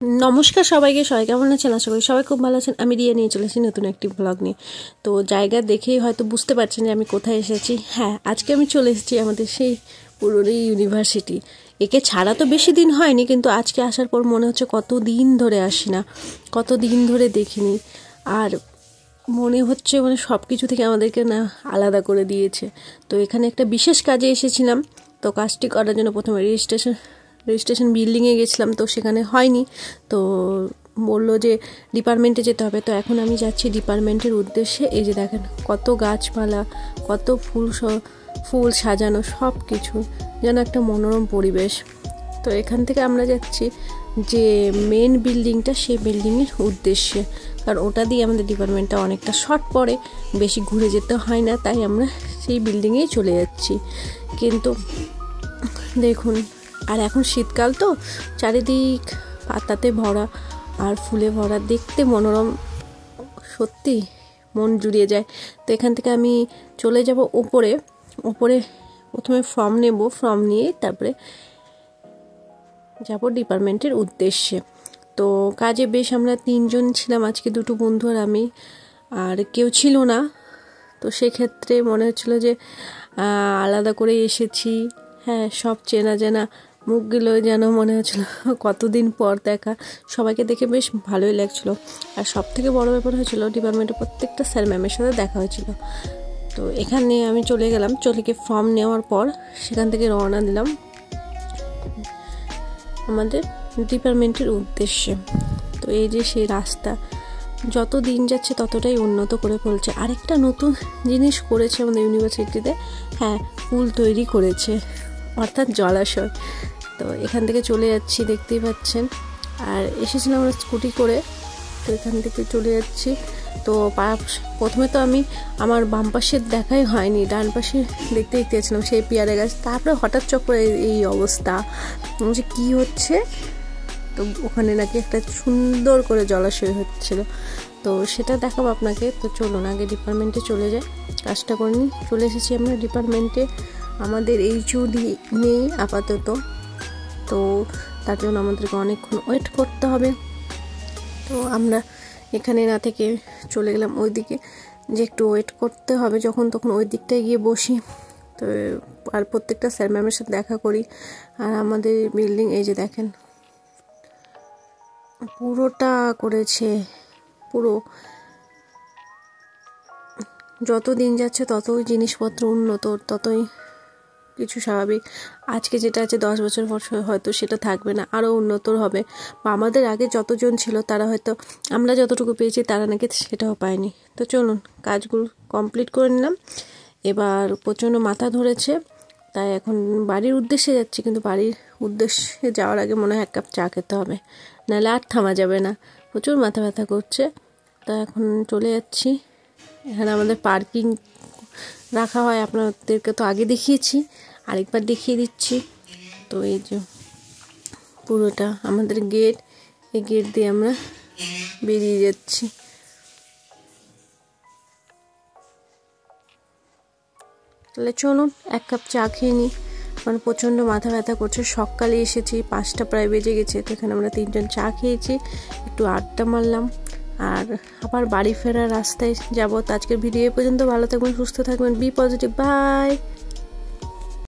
नमस्कार सबाइके सबाई केमन आছেন आशा करी सबाई खूब भालो आছেন। আমি রিয়া নিয়ে চলেছি নতুন একটি ব্লগ নিয়ে। তো জায়গা দেখেই হয়তো বুঝতে পারছেন যে আমি কোথায় এসেছি। হ্যাঁ, আজকে আমি চলে এসেছি আমাদের সেই পুরনো ইউনিভার্সিটি। একে ছাড়া তো বেশি দিন হয়নি, কিন্তু আজকে আসার পর মনে হচ্ছে কত দিন ধরে আসি না, কত দিন ধরে দেখিনি। আর মনে হচ্ছে মানে সব কিছু থেকে আমাদেরকে না আলাদা করে দিয়েছে। তো এখানে একটা বিশেষ কাজে এসেছিলাম। তো কাজটি করার জন্য প্রথমে রেজিস্ট্রেশন বিল্ডিংয়ে গেছিলাম, তো সেখানে হয়নি। তো বললো যে ডিপার্টমেন্টে যেতে হবে। তো এখন আমি যাচ্ছি ডিপার্টমেন্টের উদ্দেশ্যে। এই যে দেখেন কত গাছপালা, কত ফুল সাজানো, সব কিছু যেন একটা মনোরম পরিবেশ। তো এখান থেকে আমরা যাচ্ছি যে মেন বিল্ডিংটা, সেই বিল্ডিংয়ের উদ্দেশ্যে, কারণ ওটা দিয়ে আমাদের ডিপার্টমেন্টটা অনেকটা শর্ট পড়ে, বেশি ঘুরে যেতে হয় না, তাই আমরা সেই বিল্ডিংয়েই চলে যাচ্ছি। কিন্তু দেখুন, আর এখন শীতকাল তো চারিদিক পাতাতে ভরা আর ফুলে ভরা, দেখতে মনোরম, সত্যি মন জুড়িয়ে যায়। তো এখান থেকে আমি চলে যাব ওপরে প্রথমে ফর্ম নেব, ফর্ম নিয়ে তারপরে যাব ডিপার্টমেন্টের উদ্দেশ্যে। তো কাজে বেশ আমরা 3 জন ছিলাম আজকে, 2 বন্ধু আর আমি, আর কেউ ছিল না। তো সেক্ষেত্রে মনে হচ্ছিল যে আলাদা করে এসেছি। হ্যাঁ, সব চেনা জানা মুখগুলো যেন মনে হচ্ছিল কতদিন পর দেখা। সবাইকে দেখে বেশ ভালোই লাগছিল। আর সব থেকে বড় ব্যাপার হয়েছিল ডিপার্টমেন্টের প্রত্যেকটা স্যার ম্যামের সাথে দেখা হয়েছিল। তো এখানে আমি চলে গেলাম, চলে গিয়ে ফর্ম নেওয়ার পর সেখান থেকে রওনা দিলাম আমাদের ডিপার্টমেন্টের উদ্দেশ্যে। তো এই যে সেই রাস্তা, যত দিন যাচ্ছে ততটাই উন্নত করে ফেলছে। আরেকটা নতুন জিনিস করেছে আমাদের ইউনিভার্সিটিতে, হ্যাঁ, পুল তৈরি করেছে, অর্থাৎ জলাশয়। তো এখান থেকে চলে যাচ্ছি, দেখতেই পাচ্ছেন। আর এসেছিলাম আমরা স্কুটি করে, তো এখান থেকে চলে যাচ্ছি। তো প্রথমে তো আমি আমার বাম পাশের দেখাই হয়নি, ডান পাশে দেখতে গেছিলাম সেই পেয়ারা গাছ। তারপরে হঠাৎ চক্করে এই অবস্থা, যে কী হচ্ছে। তো ওখানে নাকি একটা সুন্দর করে জলাশয় হচ্ছিল, তো সেটা দেখাবো আপনাকে। তো চলুন আগে ডিপার্টমেন্টে চলে যাই, কাজটা করে নিই। চলে এসেছি আমরা ডিপার্টমেন্টে। আমাদের এইচওডি নেই আপাতত, তো তার জন্য আমাদেরকে অনেকক্ষণ ওয়েট করতে হবে। তো আমরা এখানে না থেকে চলে গেলাম ওইদিকে, যে একটু ওয়েট করতে হবে যখন তখন ওই দিকটায় গিয়ে বসি। তো আর প্রত্যেকটা স্যার ম্যামের সাথে দেখা করি। আর আমাদের বিল্ডিং এই যে দেখেন পুরোটা করেছে, পুরো যত দিন যাচ্ছে ততই জিনিসপত্র উন্নত, ততই কিছু স্বাভাবিক। আজকে যেটা আছে 10 বছর পর হয়তো সেটা থাকবে না, আরও উন্নত হবে। বা আমাদের আগে যতজন ছিল তারা হয়তো আমরা যতটুকু পেয়েছি তারা নাকি সেটাও পায়নি। তো চলুন কাজগুলো কমপ্লিট করে নিলাম। এবার প্রচণ্ড মাথা ধরেছে, তাই এখন বাড়ির উদ্দেশ্যে যাচ্ছি। কিন্তু বাড়ির উদ্দেশ্যে যাওয়ার আগে মনে হয় 1 কাপ চা খেতে হবে, নাহলে আর থামা যাবে না, প্রচুর মাথা ব্যথা করছে। তা এখন চলে যাচ্ছি। এখানে আমাদের পার্কিং রাখা হয়, আপনাদেরকে তো আগে দেখিয়েছি, আরেকবার দেখিয়ে দিচ্ছি। তো এই যে পুরোটা আমাদের গেট, এই গেট দিয়ে আমরা বেরিয়ে যাচ্ছি। তাহলে চলুন 1 কাপ চা খেয়ে নিই, মানে প্রচণ্ড মাথা ব্যথা করছে। সকালে এসেছি, 5টা প্রায় বেজে গেছে। তো এখানে আমরা 3 জন চা খেয়েছি, একটু আড্ডা মারলাম, আর আবার বাড়ি ফেরার রাস্তায় যাবো। তো আজকের ভিডিও এই পর্যন্ত। ভালো থাকবেন, সুস্থ থাকবেন, বি পজিটিভ, বাই।